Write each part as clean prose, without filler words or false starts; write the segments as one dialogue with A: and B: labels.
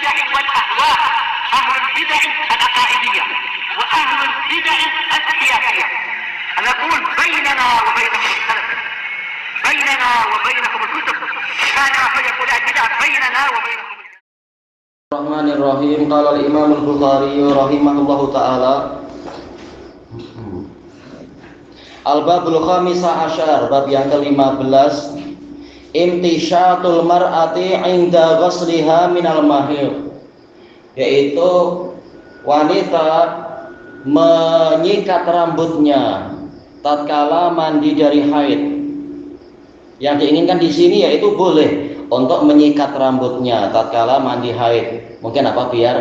A: البدع والأهواء، أهل البدع العقائدية وأهل البدع السياسية. نقول بيننا وبينكم السلف، بيننا وبينكم الكتب، كان فيقول البدع بيننا وبينكم.
B: Bismillahirrahmanirrahim. Qala al-Imam al-Bukhari rahimahullahu ta'ala, Al-Babul Khamisah Asyar, bab yang ke-15, Imtisyatul mar'ati 'inda ghusliha minal mahir, yaitu wanita menyikat rambutnya tatkala mandi dari haid. Yang diinginkan di sini yaitu boleh untuk menyikat rambutnya tatkala mandi haid. Mungkin apa? Biar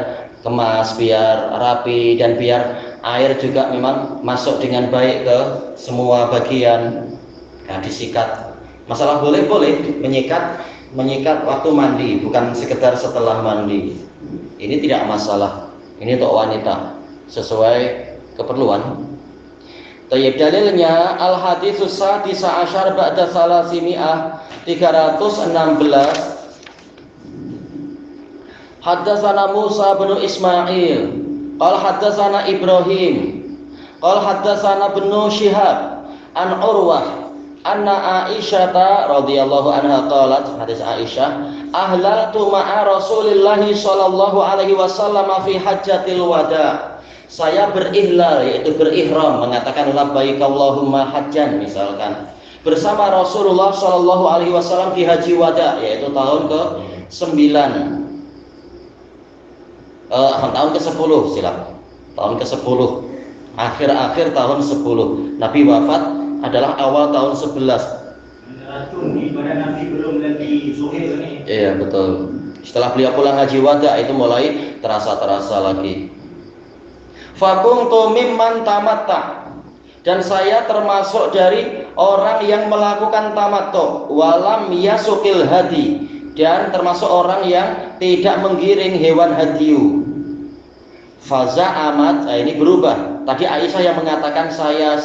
B: kemas, biar rapi, dan biar air juga memang masuk dengan baik ke semua bagian. Nah, disikat. Masalah boleh menyikat waktu mandi, bukan sekedar setelah mandi. Ini tidak masalah. Ini untuk wanita sesuai keperluan. Tayyib, dalilnya al haditsus sadisa asyar ba'da salasimi'ah 316. Haddatsana Musa bin Ismail qala haddatsana Ibrahim qala haddatsana ibnu Syihab an Urwah anna Aisyah radhiyallahu anha qalat, hadis Aisyah, ahlaltu ma'a Rasulillah sallallahu alaihi wasallam fi hajjatil wada. Saya berihlal, yaitu berihram, mengatakan labbaik Allahumma hajjan misalkan, bersama Rasulullah sallallahu alaihi wasallam di haji wada, yaitu tahun ke-9. Tahun ke-10 silap. Tahun ke-10. Akhir-akhir tahun 10. Nabi wafat adalah awal tahun 11.
C: Racun di badan Nabi belum lagi zuhir nih.
B: Iya, betul. Setelah beliau pulang haji wada itu mulai terasa lagi. Fakuntu mimman tamatta, dan saya termasuk dari orang yang melakukan tamattu, walam yasukil hadi, dan termasuk orang yang tidak menggiring hewan hadiyu. Faza amat, ini berubah. Tadi Aisyah yang mengatakan saya.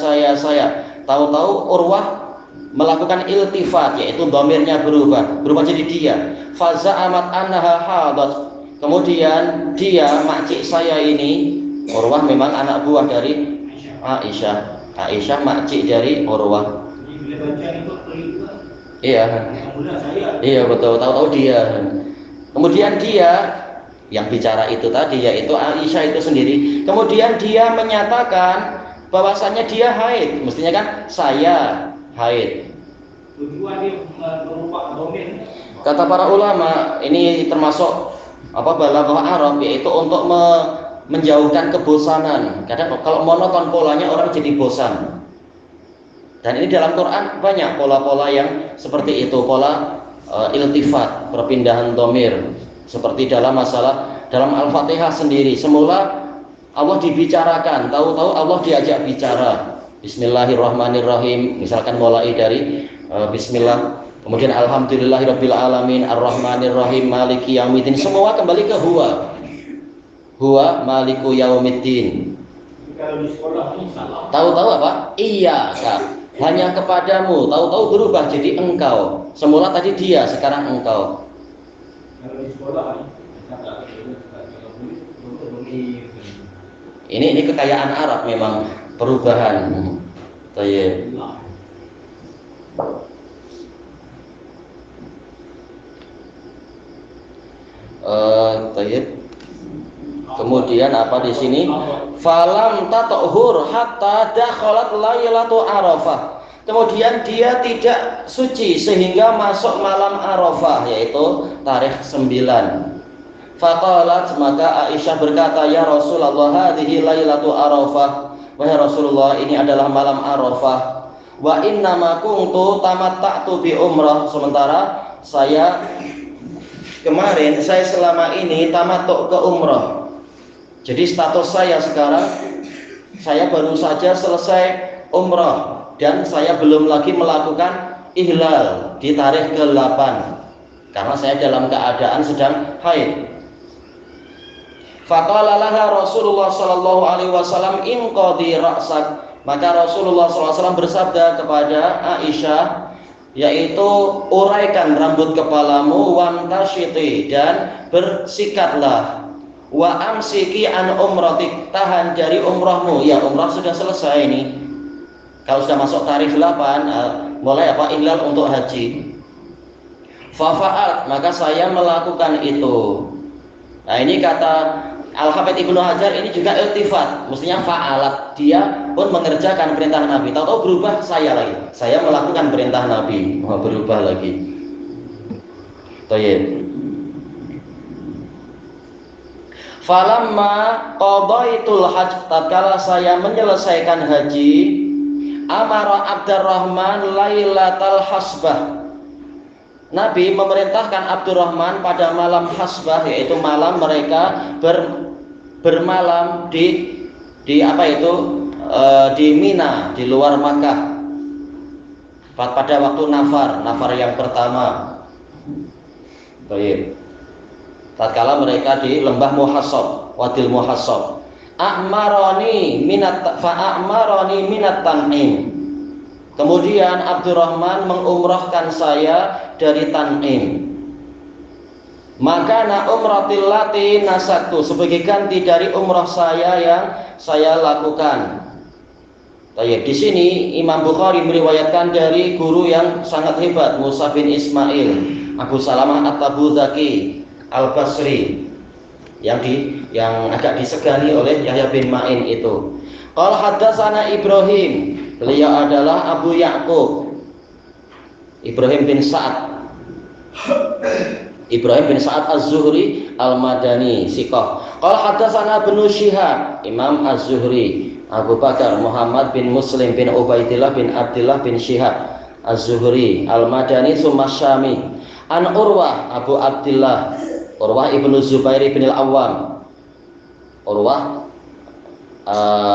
B: Tahu-tahu Urwah melakukan iltifat, yaitu dhamirnya berubah jadi dia. Faza amat annaha hadat. Kemudian dia, makcik saya ini, Urwah memang anak buah dari Aisyah. Aisyah makcik dari Urwah. Iya betul. Tahu-tahu dia. Kemudian dia yang bicara itu tadi, yaitu Aisyah itu sendiri. Kemudian dia menyatakan bahwasanya dia haid. Mestinya kan saya haid. Kata para ulama, ini termasuk balaghah Arab, yaitu untuk menjauhkan kebosanan. Kadang kalau monoton polanya orang jadi bosan. Dan ini dalam Quran banyak pola-pola yang seperti itu, pola iltifat, perpindahan dhamir. Seperti dalam Al-Fatihah sendiri. Semula Allah dibicarakan, tahu-tahu Allah diajak bicara. Bismillahirrahmanirrahim. Misalkan mulai dari bismillah, kemudian alhamdulillahirabbil alamin, arrahmanirrahim, maliki yaumiddin. Semua kembali ke huwa maliku yaumiddin.
C: Kalau di sekolah ini salah.
B: Tahu-tahu apa? Iya, Kak. Hanya kepadamu. Tahu-tahu berubah jadi engkau. Semula tadi dia, sekarang engkau.
C: Kalau di sekolah
B: ini kekayaan Arab memang, perubahan. Tayyib. Tayyib. Kemudian apa di sini? Falam tatuhur hatta dakhalat lailatu Arafah. Kemudian dia tidak suci sehingga masuk malam Arafah, yaitu tarikh 9. Faqalat, maka Aisyah berkata, ya Rasulullah, hadhihi lailatu Arafah. Wahai Rasulullah, ini adalah malam Arafah. Wa innama kuntu tamatta'tu bi umrah. Sementara saya selama ini tamattu ke umrah. Jadi status saya sekarang, saya baru saja selesai umrah dan saya belum lagi melakukan ihlal di tarikh ke-8 karena saya dalam keadaan sedang haid. Faqala laha Rasulullah sallallahu alaihi wasallam inqadi ra'sak. Maka Rasulullah sallallahu alaihi wasallam bersabda kepada Aisyah, yaitu uraikan rambut kepalamu, wantashiti, dan bersikatlah, wa amsiki an umratik, tahan dari umrahmu. Ya, umrah sudah selesai ini. Kalau sudah masuk tarikh 8, mulai ihlal untuk haji. Fafa'at, maka saya melakukan itu. Nah, ini kata Al-Hafidz Ibnu Hajar ini juga iltifat, mestinya fa'alat, dia pun mengerjakan perintah Nabi. Tahu-tahu berubah saya lagi. Saya melakukan perintah Nabi, berubah lagi. Baik. Falamma qadaitul hajj, tatkala saya menyelesaikan haji, amara Abdurrahman lailatal hasbah. Nabi memerintahkan Abdurrahman pada malam hasbah, yaitu malam mereka bermalam di Mina, di luar Makkah. Pada waktu nafar yang pertama. Baik. Tatkala mereka di lembah Muhassab, Wadil Muhassab. A'marani minat Tan'im. Kemudian Abdurrahman mengumrahkan saya dari Tan'im. Maka umratil lati nasaktu, sebagai ganti dari umrah saya yang saya lakukan. Baik, di sini Imam Bukhari meriwayatkan dari guru yang sangat hebat, Musa bin Ismail, Abu Salamah At-Tabuzaki Al-Basri, yang agak disegani oleh Yahya bin Ma'in itu. Qala haddatsana Ibrahim, beliau adalah Abu Ya'qub Ibrahim bin Sa'ad Az-Zuhri Al-Madani Siqah. Qala haddatsana Ibnu Syihab, Imam Az-Zuhri Abu Bakar Muhammad bin Muslim bin Ubaidillah bin Abdullah bin Syihab Az-Zuhri Al-Madani summa Syami. An Urwah Abu Abdullah, Urwah ibnu Zubair bin Al-Awwam. Urwah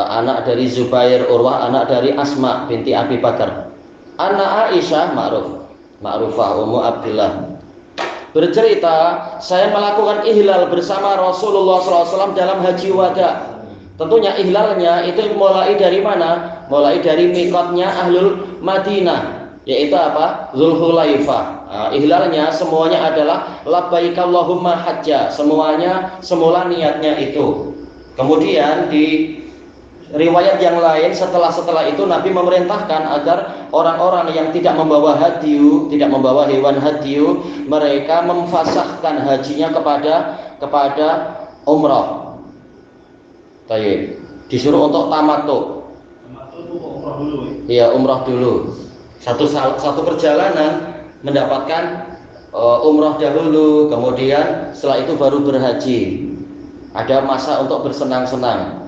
B: anak dari Zubair, Urwah anak dari Asma binti Abi Bakar. Anak Aisyah ma'rufah Ummu Abdullah bercerita, saya melakukan ihlal bersama Rasulullah SAW dalam haji wada. Tentunya ihlalnya itu mulai dari mana? Mulai dari mikotnya Ahlul Madinah, yaitu Zulhulaifah. Ihlalnya semuanya adalah labbaik Allahumma hajja, semuanya semula niatnya itu. Kemudian di riwayat yang lain setelah itu Nabi memerintahkan agar orang-orang yang tidak membawa hadiyu, tidak membawa hewan hadiyu, mereka memfasahkan hajinya kepada umrah. Baik, disuruh untuk tamattu.
C: Tamattu itu umrah dulu.
B: Iya, umrah dulu. Satu perjalanan mendapatkan umrah dahulu, kemudian setelah itu baru berhaji. Ada masa untuk bersenang-senang.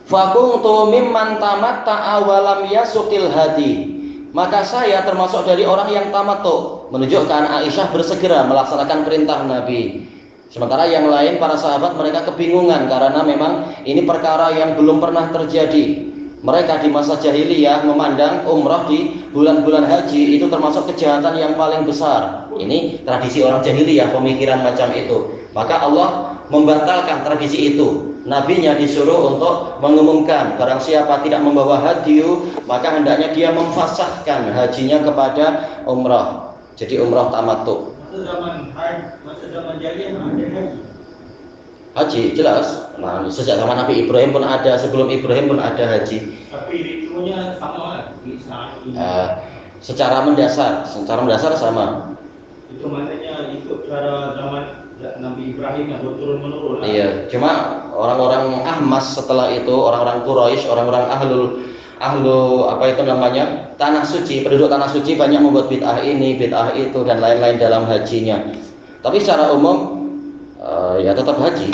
B: Fakuntu mimman tamatta'a wa lam yasukil hadi. Maka saya termasuk dari orang yang tamattu, menunjukkan Aisyah bersegera melaksanakan perintah Nabi. Sementara yang lain para sahabat mereka kebingungan karena memang ini perkara yang belum pernah terjadi. Mereka di masa jahiliyah memandang umrah di bulan-bulan haji itu termasuk kejahatan yang paling besar. Ini tradisi orang jahiliyah, pemikiran macam itu. Maka Allah membatalkan tradisi itu. Nabinya disuruh untuk mengumumkan barang siapa tidak membawa hadiyu, maka hendaknya dia memfasahkan hajinya kepada umrah. Jadi umrah tamattu.
C: Masa zaman jahiliyah ada haji.
B: Haji jelas. Nah, sejak zaman Nabi Ibrahim pun ada, sebelum Ibrahim pun ada haji.
C: Tapi ritmenya sama di saat ini.
B: Secara mendasar sama.
C: Itu maknanya ikut cara zaman Nabi Ibrahim yang berturun menurun.
B: Iya, cuma orang-orang Ahmas setelah itu, orang-orang Quraisy, orang-orang ahlu tanah suci, penduduk tanah suci banyak membuat bid'ah ini, bid'ah itu dan lain-lain dalam hajinya. Tapi secara umum ya tetap haji.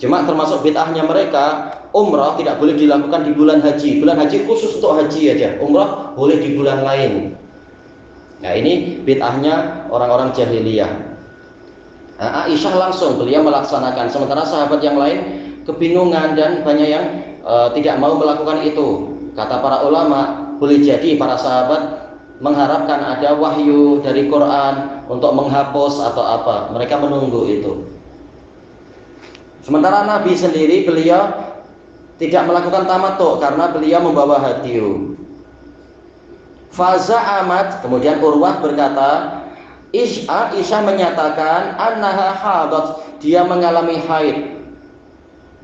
B: Cuma termasuk bid'ahnya mereka, umrah tidak boleh dilakukan di bulan haji. Bulan haji khusus untuk haji aja. Umrah boleh di bulan lain. Nah, ini bid'ahnya orang-orang jahiliyah. Nah, Aisyah langsung beliau melaksanakan, sementara sahabat yang lain kebingungan dan banyak yang tidak mau melakukan itu. Kata para ulama, boleh jadi para sahabat mengharapkan ada wahyu dari Quran untuk menghapus atau apa. Mereka menunggu itu. Sementara Nabi sendiri beliau tidak melakukan tamattu karena beliau membawa hadiyu. Faza'amat, kemudian Urwah berkata, Aisyah menyatakan annaha hadat, dia mengalami haid.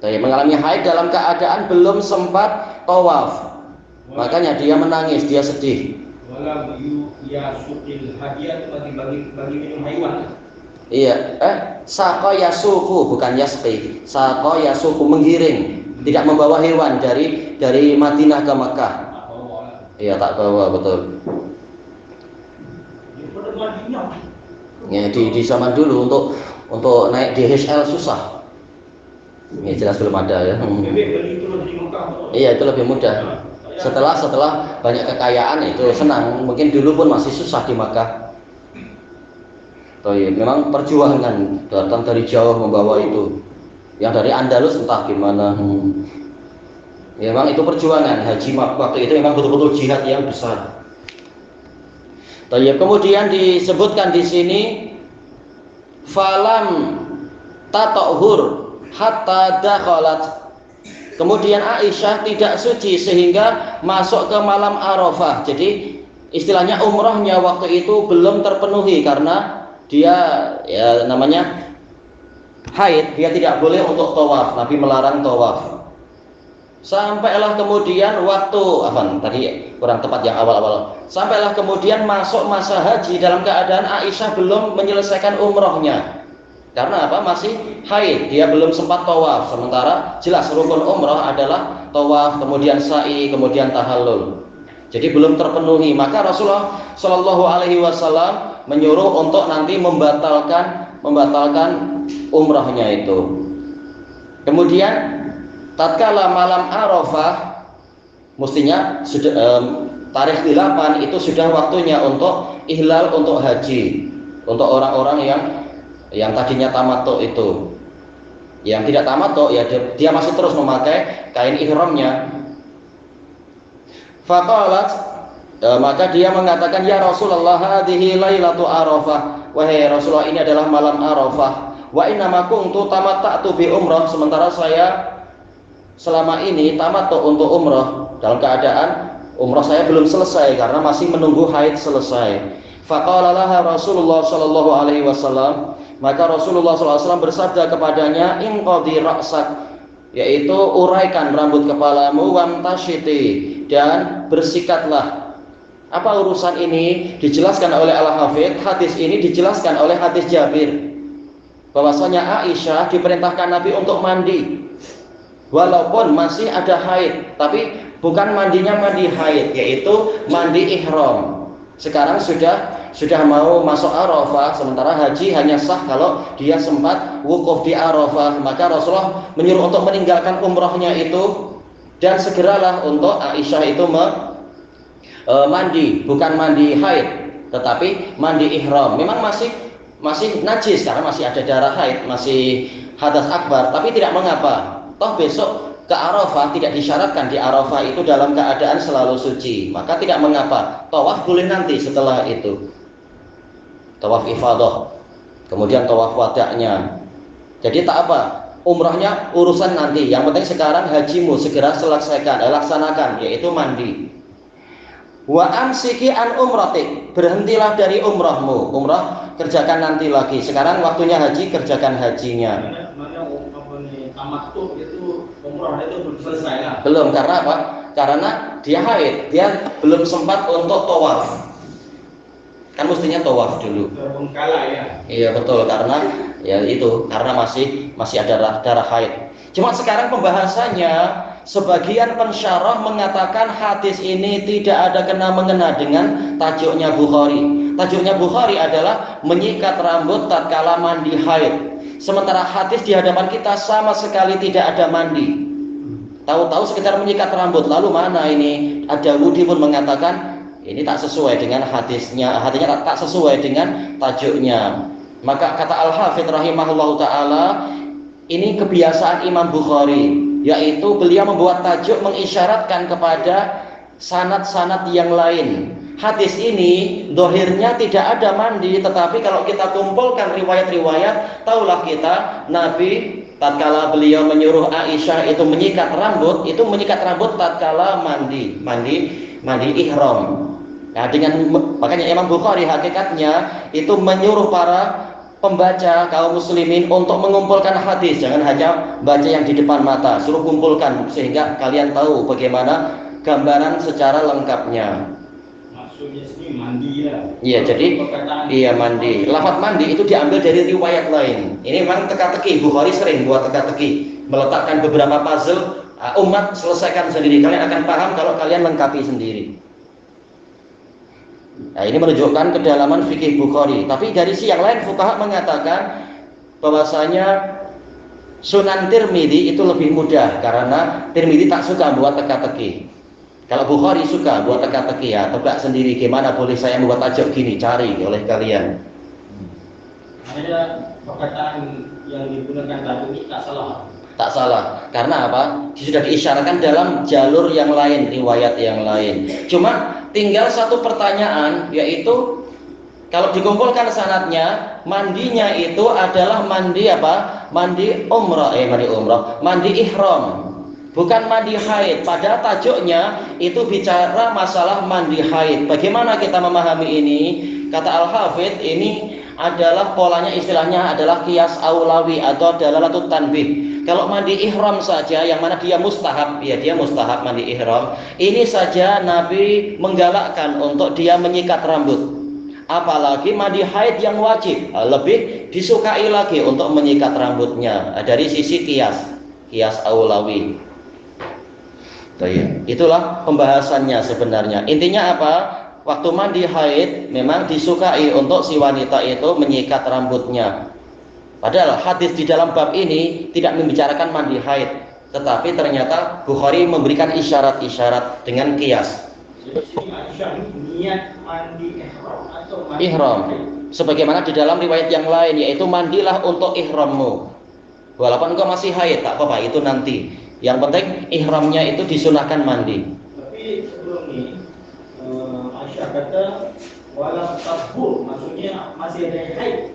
B: Dia mengalami haid dalam keadaan belum sempat tawaf. Makanya dia menangis, dia sedih.
C: Walam yasukil hadiah bagi minum hewan.
B: Iya, saqo yasuku, bukan yasqi. Saqo yasuku, menggiring, tidak membawa hewan dari Madinah ke Makkah. Iya, tak bawa, betul. Ya, di zaman dulu untuk naik DHL susah. Ya jelas belum ada ya. Iya, itu lebih mudah. Setelah banyak kekayaan itu senang. Mungkin dulu pun masih susah di Makkah. Memang perjuangan datang dari jauh membawa itu. Yang dari Andalus entah gimana. Ya, memang itu perjuangan. Haji waktu itu memang betul-betul jihad yang besar. Kemudian disebutkan di sini falam tatohur hatta dakhalat. Kemudian Aisyah tidak suci sehingga masuk ke malam Arafah. Jadi istilahnya umrahnya waktu itu belum terpenuhi karena dia ya namanya haid, dia tidak boleh untuk tawaf. Nabi melarang tawaf. Sampailah kemudian waktu tadi kurang tepat yang awal-awal. Sampailah kemudian masuk masa haji dalam keadaan Aisyah belum menyelesaikan umrohnya. Karena apa? Masih haid, dia belum sempat tawaf. Sementara jelas rukun umroh adalah tawaf, kemudian sa'i, kemudian tahallul. Jadi belum terpenuhi. Maka Rasulullah Shallallahu Alaihi Wasallam menyuruh untuk nanti membatalkan umrohnya itu. Kemudian tatkala malam Arafah, mestinya tarikh 8 itu sudah waktunya untuk ihlal untuk haji. Untuk orang-orang yang tadinya tamattu itu. Yang tidak tamattu ya dia masih terus memakai kain ihramnya. Faqalat, maka dia mengatakan, ya Rasulullah, hadhihi lailatu Arafah. Wahai Rasulullah, ini adalah malam Arafah. Wa inna ma kuntu tamatta'tu bi umrah, sementara saya selama ini tamattu untuk umrah, dalam keadaan umrah saya belum selesai karena masih menunggu haid selesai. Faqala laha Rasulullah sallallahu alaihi wasallam, maka Rasulullah sallallahu alaihi wasallam bersabda kepadanya, inqadhi ra'sak, yaitu uraikan rambut kepalamu, wamtashiti, dan bersikatlah. Apa urusan ini? Dijelaskan oleh Al-Hafidz, hadis ini dijelaskan oleh hadis Jabir bahwasanya Aisyah diperintahkan Nabi untuk mandi walaupun masih ada haid, tapi bukan mandinya mandi haid, yaitu mandi ihram. Sekarang sudah mau masuk Arafah, sementara haji hanya sah kalau dia sempat wukuf di Arafah. Maka Rasulullah menyuruh untuk meninggalkan umrahnya itu dan segeralah untuk Aisyah itu mandi, bukan mandi haid, tetapi mandi ihram. Memang masih najis karena masih ada darah haid, masih hadas akbar, tapi tidak mengapa. Toh besok ke Arafah tidak disyaratkan di Arafah itu dalam keadaan selalu suci, maka tidak mengapa. Tawaf boleh nanti setelah itu. Tawaf ifadah, kemudian tawaf wada'nya. Jadi tak apa, umrahnya urusan nanti. Yang penting sekarang hajimu segera selesaikan, laksanakan, yaitu mandi. Wa amsiki an umratik, berhentilah dari umrahmu. Umrah kerjakan nanti lagi. Sekarang waktunya haji, kerjakan hajinya.
C: Tamattu itu umrah itu belum selesai lah.
B: Belum, karena apa? Karena dia haid, dia belum sempat untuk tawaf. Kan mestinya tawaf dulu.
C: Terbengkalai ya.
B: Iya betul, karena ya itu karena masih ada darah haid. Cuma sekarang pembahasannya, sebagian pensyarah mengatakan hadis ini tidak ada kena-mengena dengan tajuknya Bukhari. Tajuknya Bukhari adalah menyikat rambut tatkala mandi haid. Sementara hadis di hadapan kita sama sekali tidak ada mandi. Tahu-tahu sekedar menyikat rambut. Lalu mana ini? Ad-Dawudi pun mengatakan ini tak sesuai dengan hadisnya. Hadisnya tak sesuai dengan tajuknya. Maka kata Al-Hafidz rahimahullahu taala, ini kebiasaan Imam Bukhari, yaitu beliau membuat tajuk mengisyaratkan kepada sanad-sanad yang lain. Hadis ini dohirnya tidak ada mandi, tetapi kalau kita kumpulkan riwayat-riwayat, taulah kita Nabi tatkala beliau menyuruh Aisyah itu menyikat rambut tatkala mandi ihram. Nah, makanya Imam Bukhari hakikatnya itu menyuruh para pembaca kaum muslimin untuk mengumpulkan hadis, jangan hanya baca yang di depan mata, suruh kumpulkan sehingga kalian tahu bagaimana gambaran secara lengkapnya.
C: Maksudnya sini mandi ya.
B: Iya, jadi iya mandi. Lafaz mandi itu diambil dari riwayat lain. Ini memang teka-teki. Bukhari sering buat teka-teki, meletakkan beberapa puzzle. Umat selesaikan sendiri. Kalian akan paham kalau kalian lengkapi sendiri. Nah, ini menunjukkan kedalaman fikih Bukhari. Tapi dari sisi yang lain, fuqaha mengatakan bahwasanya Sunan Tirmidzi itu lebih mudah karena Tirmidzi tak suka buat teka-teki. Kalau Bukhari suka buat teka-teki, ya tebak sendiri gimana boleh saya buat tajuk gini, cari oleh kalian.
C: Ada perkataan yang digunakan tadi ini tak salah.
B: Tak salah, karena apa? Sudah diisyaratkan dalam jalur yang lain, riwayat yang lain. Cuma tinggal satu pertanyaan, yaitu kalau dikumpulkan sanadnya, mandinya itu adalah mandi apa? Mandi umrah, mandi ihram. Bukan mandi haid. Pada tajuknya itu bicara masalah mandi haid. Bagaimana kita memahami ini? Kata Al-Hafidh, ini adalah polanya, istilahnya adalah qiyas aulawi atau dalalatut tanbih. Kalau mandi ihram saja, yang mana dia mustahab, ya dia mustahab mandi ihram. Ini saja Nabi menggalakkan untuk dia menyikat rambut. Apalagi mandi haid yang wajib, lebih disukai lagi untuk menyikat rambutnya. Dari sisi qiyas aulawi. Itulah pembahasannya sebenarnya. Intinya apa? Waktu mandi haid memang disukai untuk si wanita itu menyikat rambutnya. Padahal hadis di dalam bab ini tidak membicarakan mandi haid, tetapi ternyata Bukhari memberikan isyarat-isyarat dengan qiyas.
C: Niat mandi ihram atau mandi
B: ihram. Sebagaimana di dalam riwayat yang lain, yaitu mandilah untuk ihrammu. Walaupun engkau masih haid tak apa-apa, itu nanti. Yang penting ihramnya itu disunahkan mandi.
C: Tapi sebelum ini Aisyah kata walau tabur, maksudnya masih ada haid.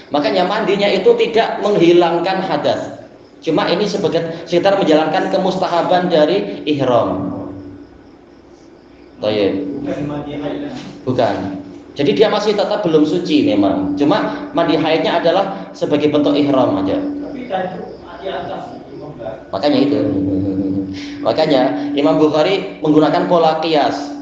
B: Makanya mandinya itu tidak menghilangkan hadas. Cuma ini sekitar menjalankan kemustahaban dari ihram.
C: Bukan mandi haid.
B: Bukan. Jadi dia masih tetap belum suci memang. Cuma mandi haidnya adalah sebagai bentuk ihram aja.
C: Tapi tajuk di atas.
B: Makanya itu. Makanya Imam Bukhari menggunakan pola qiyas.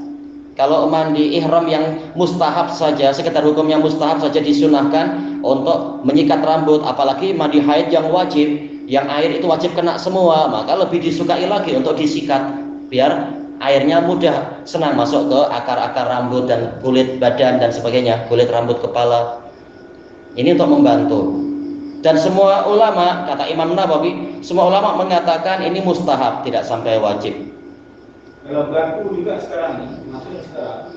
B: Kalau mandi ihram yang mustahab saja, sekitar hukumnya mustahab saja disunahkan untuk menyikat rambut, apalagi mandi haid yang wajib, yang air itu wajib kena semua, maka lebih disukai lagi untuk disikat biar airnya mudah senang masuk ke akar-akar rambut dan kulit badan dan sebagainya, kulit rambut kepala. Ini untuk membantu. Dan semua ulama, kata Imam Nawawi, semua ulama mengatakan ini mustahab, tidak sampai wajib.
C: Kalau berlaku juga sekarang nih, maksudnya sekarang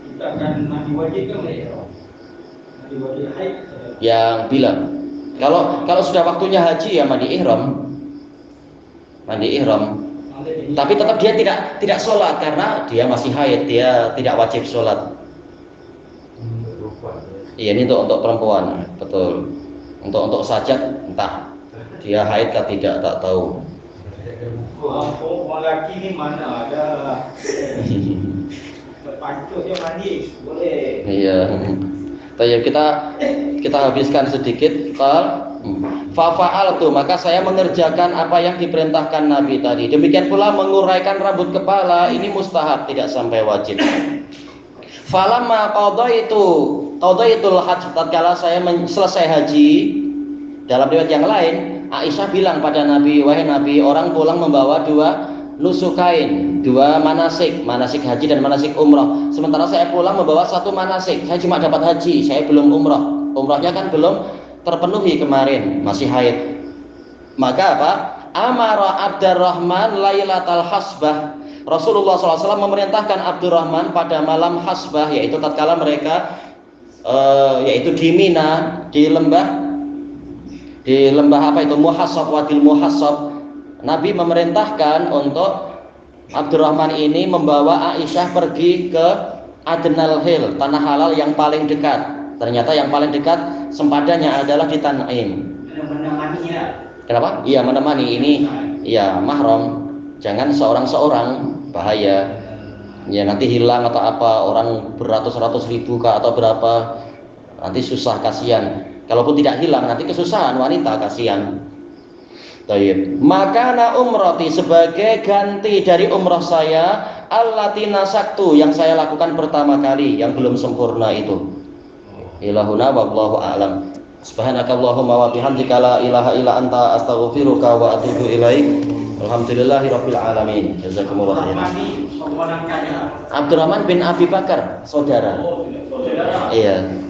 C: kita akan mandi wajib kan ya? Mandi wajib haid.
B: Yang bilang, kalau sudah waktunya haji ya mandi ihram. Tapi tetap dia tidak sholat karena dia masih haid, dia tidak wajib sholat. Iya, ini untuk perempuan, betul. Untuk sajad entah dia haid atau tidak, tak tahu.
C: Orang lelaki ni mana ada terpantutnya mandi boleh.
B: Iya. Tapi kita habiskan sedikit. Fa'al tuh, maka saya mengerjakan apa yang diperintahkan Nabi tadi. Demikian pula menguraikan rambut kepala, ini mustahab, tidak sampai wajib. Falamma qadaitul hajj, tatkala saya selesai haji, dalam riwayat yang lain Aisyah bilang pada Nabi, wahai Nabi, orang pulang membawa dua nusukain, dua manasik haji dan manasik umrah. Sementara saya pulang membawa satu manasik, saya cuma dapat haji, saya belum umrah. Umrahnya kan belum terpenuhi kemarin, masih haid. Maka apa? Amara Abdurrahman lailatal hasbah. Rasulullah SAW memerintahkan Abdurrahman pada malam hasbah, yaitu tatkala mereka yaitu di Mina, di lembah apa itu, Muhassab, Wadil Muhassab. Nabi memerintahkan untuk Abdurrahman ini membawa Aisyah pergi ke Adnal Hill, tanah halal yang paling dekat. Ternyata yang paling dekat sempadannya adalah di Tan'im.
C: Menemaninya.
B: Kenapa? Iya, menemani. Ini iya mahram. Jangan seorang-seorang, bahaya. Ya nanti hilang atau apa, orang beratus-ratus ribu kah atau berapa, nanti susah, kasihan. Kalaupun tidak hilang nanti kesusahan wanita, kasihan. Tayyib. Makana umrati, sebagai ganti dari umrah saya, allati nasaktu, yang saya lakukan pertama kali, yang belum sempurna itu. Ilahuna wallahu a'lam. Subhanakallahumma wa bihamdika la ilaha illa anta astaghfiruka wa atubu ilaik. Alhamdulillahirabbil alamin. Jazakumullah khairan. Abdurrahman bin Abi Bakar, saudara.
C: Oh, saudara.
B: Iya.